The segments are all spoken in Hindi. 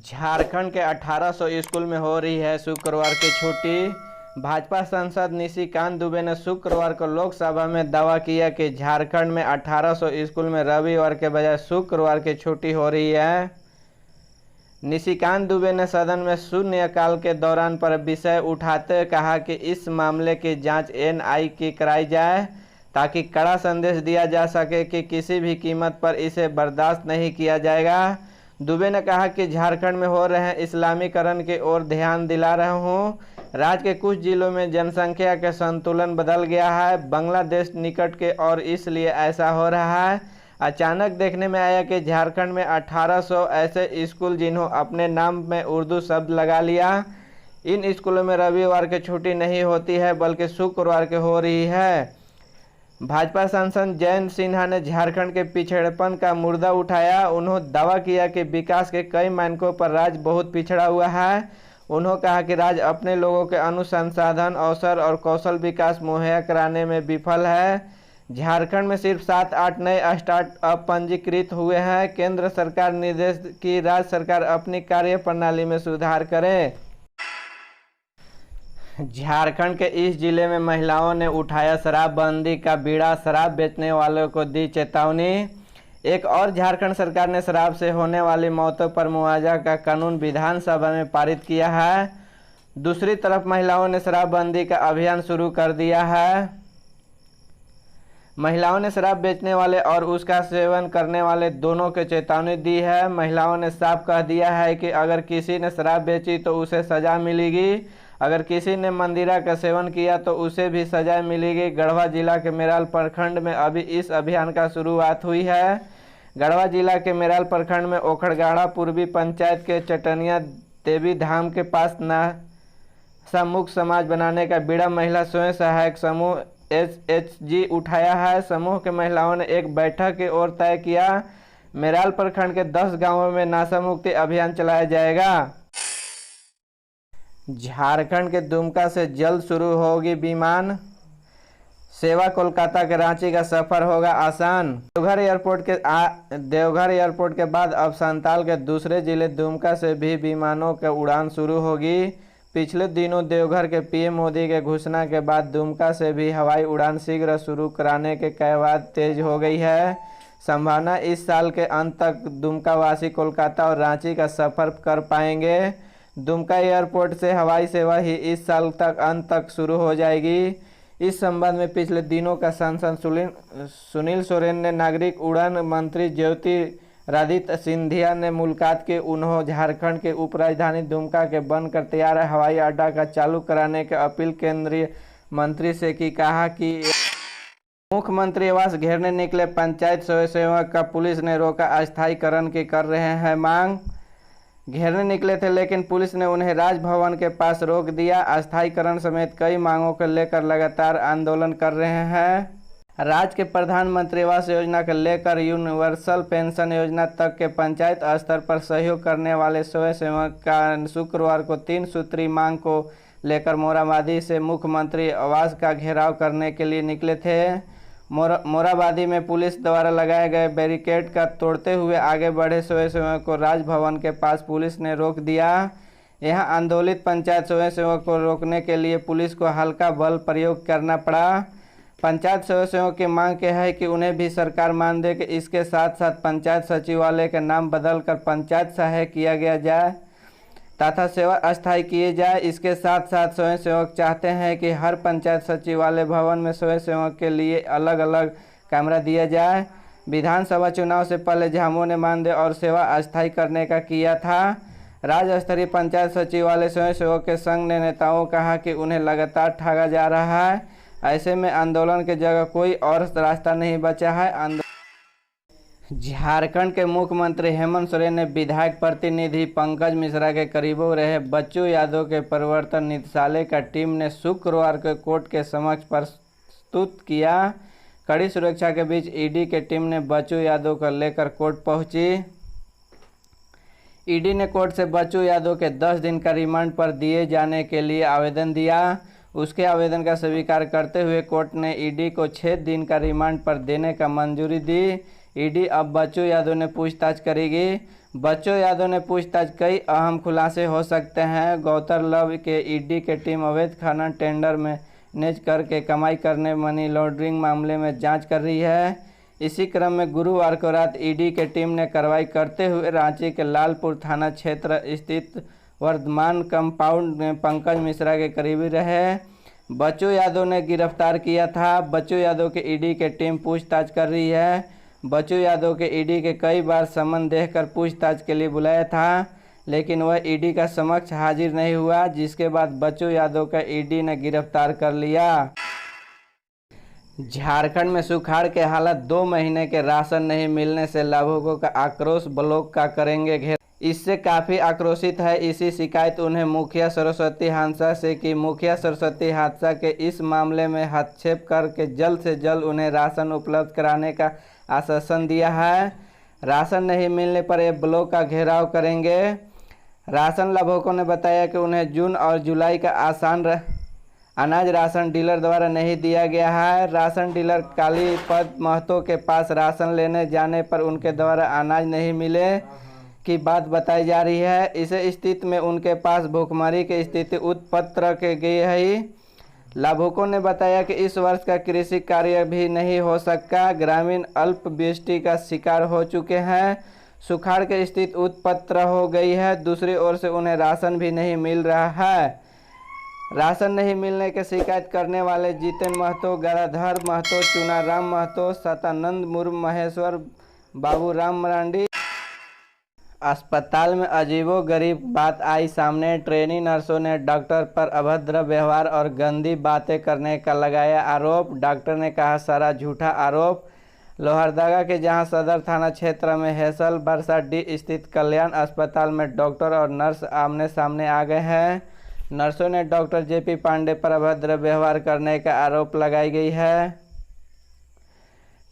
झारखंड के 1800 स्कूल में हो रही है शुक्रवार की छुट्टी। भाजपा सांसद निशिकांत दुबे ने शुक्रवार को लोकसभा में दावा किया कि झारखंड में 1800 स्कूल में रविवार के बजाय शुक्रवार की छुट्टी हो रही है। निशिकांत दुबे ने सदन में शून्यकाल के दौरान पर विषय उठाते हुए कहा कि इस मामले की जांच एनआई की कराई जाए ताकि कड़ा संदेश दिया जा सके कि किसी भी कीमत पर इसे बर्दाश्त नहीं किया जाएगा। दुबे ने कहा कि झारखंड में हो रहे इस्लामीकरण की ओर ध्यान दिला रहा हूं। राज्य के कुछ जिलों में जनसंख्या के संतुलन बदल गया है, बांग्लादेश निकट के और इसलिए ऐसा हो रहा है। अचानक देखने में आया कि झारखंड में 1800 ऐसे स्कूल जिन्हों अपने नाम में उर्दू शब्द लगा लिया। इन स्कूलों में रविवार की छुट्टी नहीं होती है बल्कि शुक्रवार की हो रही है। भाजपा सांसद जयंत सिन्हा ने झारखंड के पिछड़ेपन का मुद्दा उठाया। उन्होंने दावा किया कि विकास के कई मानकों पर राज्य बहुत पिछड़ा हुआ है। उन्होंने कहा कि राज्य अपने लोगों के अनुसंधान, अवसर और कौशल विकास मुहैया कराने में विफल है। झारखंड में सिर्फ 7-8 नए स्टार्टअप पंजीकृत हुए हैं। केंद्र सरकार निर्देश की राज्य सरकार अपनी कार्य प्रणाली में सुधार करे। झारखंड के इस जिले में महिलाओं ने उठाया शराबबंदी का बीड़ा, शराब बेचने वालों को दी चेतावनी। एक और झारखंड सरकार ने शराब से होने वाली मौतों पर मुआवजा का कानून विधानसभा में पारित किया है। दूसरी तरफ महिलाओं ने शराबबंदी का अभियान शुरू कर दिया है। महिलाओं ने शराब बेचने वाले और उसका सेवन करने वाले दोनों को चेतावनी दी है। महिलाओं ने साफ कह दिया है कि अगर किसी ने शराब बेची तो उसे सजा मिलेगी, अगर किसी ने मंदिरा का सेवन किया तो उसे भी सजा मिलेगी। गढ़वा जिला के मेराल प्रखंड में अभी इस अभियान का शुरुआत हुई है। गढ़वा जिला के मेराल प्रखंड में ओखड़गाड़ा पूर्वी पंचायत के चटनिया देवी धाम के पास नशा मुक्त समाज बनाने का बीड़ा महिला स्वयं सहायक समूह SHG उठाया है। समूह के महिलाओं ने एक बैठक की ओर तय किया। मेराल प्रखंड के 10 गांवों में नशा मुक्ति अभियान चलाया जाएगा। झारखंड के दुमका से जल्द शुरू होगी विमान सेवा। कोलकाता के रांची का सफर होगा आसान। देवघर एयरपोर्ट के बाद अब संताल के दूसरे जिले दुमका से भी विमानों की उड़ान शुरू होगी। पिछले दिनों देवघर के PM मोदी के घोषणा के बाद दुमका से भी हवाई उड़ान शीघ्र शुरू कराने के कवायद तेज हो गई है। संभावना इस साल के अंत तक दुमका वासी कोलकाता और रांची का सफर कर पाएंगे। दुमका एयरपोर्ट से हवाई सेवा ही इस साल तक अंत तक शुरू हो जाएगी। इस संबंध में पिछले दिनों का सांसद सुनील सोरेन ने नागरिक उड़ान मंत्री ज्योतिरादित्य सिंधिया ने मुलाकात की। उन्होंने झारखंड के उपराजधानी दुमका के बनकर तैयार हवाई अड्डा का चालू कराने की अपील केंद्रीय मंत्री से की। कहा कि मुख्यमंत्री आवास घेरने निकले पंचायत स्वयंसेवक का पुलिस ने रोका। अस्थायीकरण की कर रहे हैं मांग। घेरने निकले थे लेकिन पुलिस ने उन्हें राजभवन के पास रोक दिया। अस्थायीकरण समेत कई मांगों को लेकर लगातार आंदोलन कर रहे हैं। राज्य के प्रधानमंत्री आवास योजना को लेकर यूनिवर्सल पेंशन योजना तक के पंचायत स्तर पर सहयोग करने वाले स्वयंसेवक का शुक्रवार को 3 सूत्री मांग को लेकर मोरहाबादी से मुख्यमंत्री आवास का घेराव करने के लिए निकले थे। मोरहाबादी में पुलिस द्वारा लगाए गए बैरिकेड का तोड़ते हुए आगे बढ़े स्वयंसेवक को राजभवन के पास पुलिस ने रोक दिया। यहां आंदोलित पंचायत स्वयंसेवक को रोकने के लिए पुलिस को हल्का बल प्रयोग करना पड़ा। पंचायत स्वयंसेवक की मांग है कि उन्हें भी सरकार मान दे कि इसके साथ साथ पंचायत सचिवालय का नाम बदलकर पंचायत सहायक किया गया जाए तथा सेवा अस्थायी किए जाए। इसके साथ साथ स्वयंसेवक चाहते हैं कि हर पंचायत सचिवालय भवन में स्वयंसेवक के लिए अलग अलग कमरा दिया जाए। विधानसभा चुनाव से पहले झामुमो ने मानदेय और सेवा अस्थायी करने का किया था। राज्य स्तरीय पंचायत सचिवालय स्वयंसेवक के संघ ने नेताओं कहा कि उन्हें लगातार ठगा जा रहा है। ऐसे में आंदोलन की जगह कोई और रास्ता नहीं बचा है। झारखंड के मुख्यमंत्री हेमंत सोरेन ने विधायक प्रतिनिधि पंकज मिश्रा के करीबों रहे बच्चू यादव के प्रवर्तन निदेशालय का टीम ने शुक्रवार को कोर्ट के समक्ष प्रस्तुत किया। कड़ी सुरक्षा के बीच ईडी की टीम ने बच्चू यादव को लेकर कोर्ट पहुंची। ईडी ने कोर्ट से बच्चू यादव के 10 दिन का रिमांड पर दिए जाने के लिए आवेदन दिया। उसके आवेदन का स्वीकार करते हुए कोर्ट ने ईडी को 6 दिन का रिमांड पर देने का मंजूरी दी। ईडी अब बच्चू यादव ने पूछताछ करेगी। बच्चू यादव ने पूछताछ कई अहम खुलासे हो सकते हैं। गौरतलब के ईडी की टीम अवैध खनन टेंडर मैनेज करके कमाई करने मनी लॉन्ड्रिंग मामले में जांच कर रही है। इसी क्रम में गुरुवार को रात ईडी की टीम ने कार्रवाई करते हुए रांची के लालपुर थाना क्षेत्र स्थित वर्धमान कंपाउंड में पंकज मिश्रा के करीबी रहे बच्चू यादव ने गिरफ्तार किया था। बच्चू यादव के ईडी की टीम पूछताछ कर रही है। बच्चू यादव के ईडी के कई बार समन देखकर पूछताछ के लिए बुलाया था, लेकिन वह ईडी का समक्ष हाजिर नहीं हुआ, जिसके बाद बच्चू यादव का ईडी ने गिरफ्तार कर लिया। झारखंड में सुखाड़ के हालात, 2 महीने के राशन नहीं मिलने से लाभुकों का आक्रोश, ब्लॉक का करेंगे घेराव। इससे काफ़ी आक्रोशित है। इसी शिकायत उन्हें मुखिया सरस्वती हादसा से की। मुखिया सरस्वती हादसा के इस मामले में हस्तक्षेप करके जल्द से जल्द उन्हें राशन उपलब्ध कराने का आश्वासन दिया है। राशन नहीं मिलने पर ये ब्लॉक का घेराव करेंगे। राशन लाभुकों ने बताया कि उन्हें जून और जुलाई का अनाज राशन डीलर द्वारा नहीं दिया गया है। राशन डीलर कालीपद महतो के पास राशन लेने जाने पर उनके द्वारा अनाज नहीं मिले की बात बताई जा रही है। इस स्थिति में उनके पास भूखमरी की स्थिति उत्पन्न की गई है। लाभुकों ने बताया कि इस वर्ष का कृषि कार्य भी नहीं हो सका। ग्रामीण अल्पवृष्टि का शिकार हो चुके हैं। सुखाड़ की स्थिति उत्पन्न हो गई है। दूसरी ओर से उन्हें राशन भी नहीं मिल रहा है। राशन नहीं मिलने की शिकायत करने वाले जितेन महतो, गदाधर महतो, चुनाराम महतो, सतानंद मुर्मू, महेश्वर बाबू राम मरांडी। अस्पताल में अजीबोगरीब बात आई सामने। ट्रेनी नर्सों ने डॉक्टर पर अभद्र व्यवहार और गंदी बातें करने का लगाया आरोप। डॉक्टर ने कहा सारा झूठा आरोप। लोहरदगा के जहां सदर थाना क्षेत्र में हैसल बरसा डी स्थित कल्याण अस्पताल में डॉक्टर और नर्स आमने सामने आ गए हैं। नर्सों ने डॉक्टर जेपी पांडे पर अभद्र व्यवहार करने का आरोप लगाई गई है।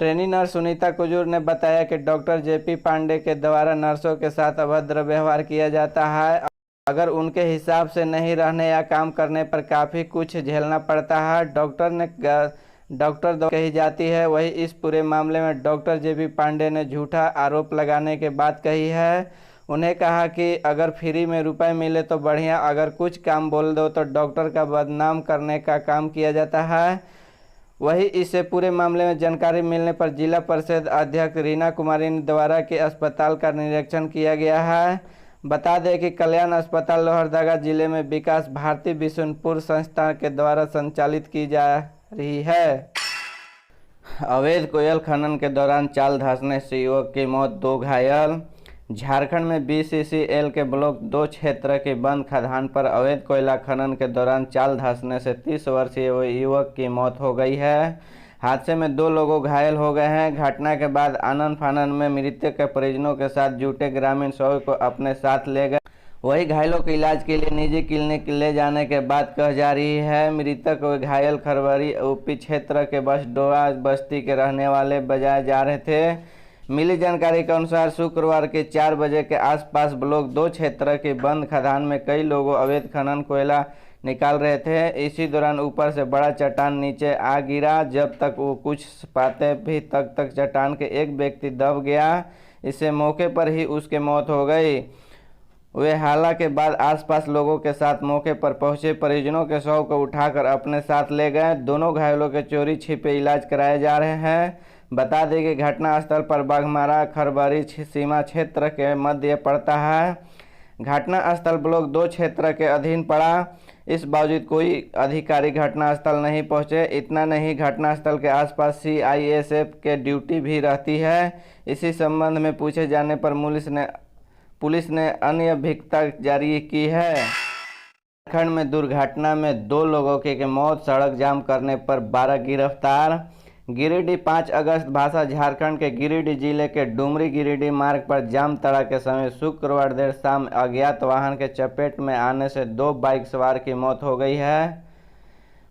ट्रेनी नर्स सुनीता कुजूर ने बताया कि डॉक्टर जेपी पांडे के द्वारा नर्सों के साथ अभद्र व्यवहार किया जाता है। अगर उनके हिसाब से नहीं रहने या काम करने पर काफ़ी कुछ झेलना पड़ता है। डॉक्टर कही जाती है। वही इस पूरे मामले में डॉक्टर जेपी पांडे ने झूठा आरोप लगाने के बात कही है। उन्हें कहा कि अगर फ्री में रुपए मिले तो बढ़िया, अगर कुछ काम बोल दो तो डॉक्टर का बदनाम करने का काम किया जाता है। वही इससे पूरे मामले में जानकारी मिलने पर जिला परिषद अध्यक्ष रीना कुमारी द्वारा के अस्पताल का निरीक्षण किया गया है। बता दें कि कल्याण अस्पताल लोहरदगा जिले में विकास भारती बिशुनपुर संस्था के द्वारा संचालित की जा रही है। अवैध कोयल खनन के दौरान चाल धंसने से युवक की मौत, 2 घायल। झारखंड में बीसीसीएल के ब्लॉक 2 क्षेत्र के बंद खदान पर अवैध कोयला खनन के दौरान चाल धंसने से 30 वर्षीय युवक की मौत हो गई है। हादसे में 2 लोग घायल हो गए हैं। घटना के बाद आनन फानन में मृतक के परिजनों के साथ जुटे ग्रामीण 100 को अपने साथ ले गए। वही घायलों के इलाज के लिए निजी क्लिनिक ले जाने के बाद कह जा रही है। मृतक व घायल खरवरी यूपी क्षेत्र के बसडोआ बस्ती के रहने वाले बताए जा रहे थे। मिली जानकारी के अनुसार शुक्रवार के 4 बजे के आसपास ब्लॉक 2 क्षेत्र के बंद खदान में कई लोगों अवैध खनन कोयला निकाल रहे थे। इसी दौरान ऊपर से बड़ा चट्टान नीचे आ गिरा। जब तक वो कुछ पाते भी तक चट्टान के एक व्यक्ति दब गया। इससे मौके पर ही उसकी मौत हो गई। वे हालांकि के बाद आसपास लोगों के साथ मौके पर पहुंचे परिजनों के शव को उठाकर अपने साथ ले गए। दोनों घायलों के चोरी छिपे इलाज कराए जा रहे हैं। बता दें कि घटना स्थल पर बाघमारा खरबरी सीमा क्षेत्र के मध्य पड़ता है। घटना स्थल ब्लॉक 2 क्षेत्र के अधीन पड़ा। इस बावजूद कोई अधिकारी घटनास्थल नहीं पहुंचे। इतना नहीं, घटनास्थल के आसपास सीआईएसएफ के ड्यूटी भी रहती है। इसी संबंध में पूछे जाने पर पुलिस ने अन्य अभियोक्ता जारी की है। झारखंड में दुर्घटना में 2 लोगों की मौत, सड़क जाम करने पर 12 गिरफ्तार। गिरिडीह 5 अगस्त भाषा झारखंड के गिरिडीह जिले के डुमरी गिरिडीह मार्ग पर जामताड़ा के समय शुक्रवार देर शाम अज्ञात वाहन के चपेट में आने से 2 बाइक सवार की मौत हो गई है।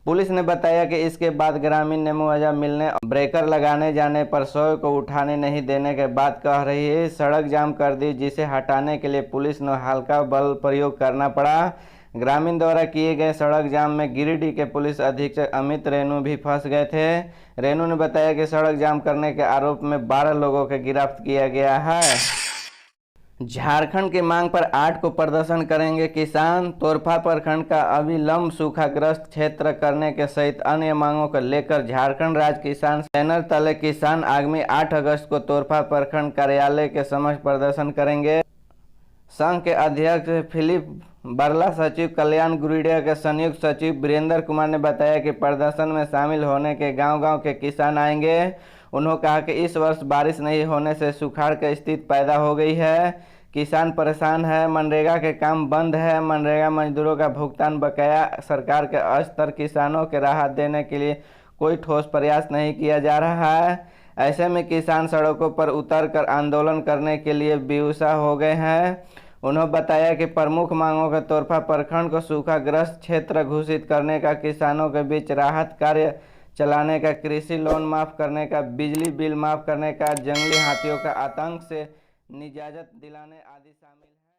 पुलिस ने बताया कि इसके बाद ग्रामीण ने मुआवजा मिलने ब्रेकर लगाने जाने पर 100 को उठाने नहीं देने के बाद कह रही है सड़क जाम कर दी, जिसे हटाने के लिए पुलिस ने हल्का बल प्रयोग करना पड़ा। ग्रामीण द्वारा किए गए सड़क जाम में गिरिडीह के पुलिस अधीक्षक अमित रेणु भी फंस गए थे। रेणु ने बताया कि सड़क जाम करने के आरोप में 12 लोगों को गिरफ्तार किया गया है। झारखंड की मांग पर 8 को प्रदर्शन करेंगे किसान। तोरपा प्रखंड का अविलंब सूखाग्रस्त क्षेत्र करने के सहित अन्य मांगों को लेकर झारखंड राज्य किसान बैनर तले किसान आगामी 8 अगस्त को तोरपा प्रखंड कार्यालय के समक्ष प्रदर्शन करेंगे। संघ के अध्यक्ष फिलिप बरला, सचिव कल्याण गुरुड़िया के संयुक्त सचिव वीरेंद्र कुमार ने बताया कि प्रदर्शन में शामिल होने के गांव-गांव के किसान आएंगे। उन्होंने कहा कि इस वर्ष बारिश नहीं होने से सुखाड़ की स्थिति पैदा हो गई है। किसान परेशान है। मनरेगा के काम बंद है। मनरेगा मजदूरों का भुगतान बकाया। सरकार के स्तर किसानों के राहत देने के लिए कोई ठोस प्रयास नहीं किया जा रहा है। ऐसे में किसान सड़कों पर उतरकर आंदोलन करने के लिए बेउसा हो गए हैं। उन्होंने बताया कि प्रमुख मांगों के तोरपा प्रखंड को सूखाग्रस्त क्षेत्र घोषित करने का, किसानों के बीच राहत कार्य चलाने का, कृषि लोन माफ करने का, बिजली बिल माफ करने का, जंगली हाथियों का आतंक से निजात दिलाने आदि शामिल है।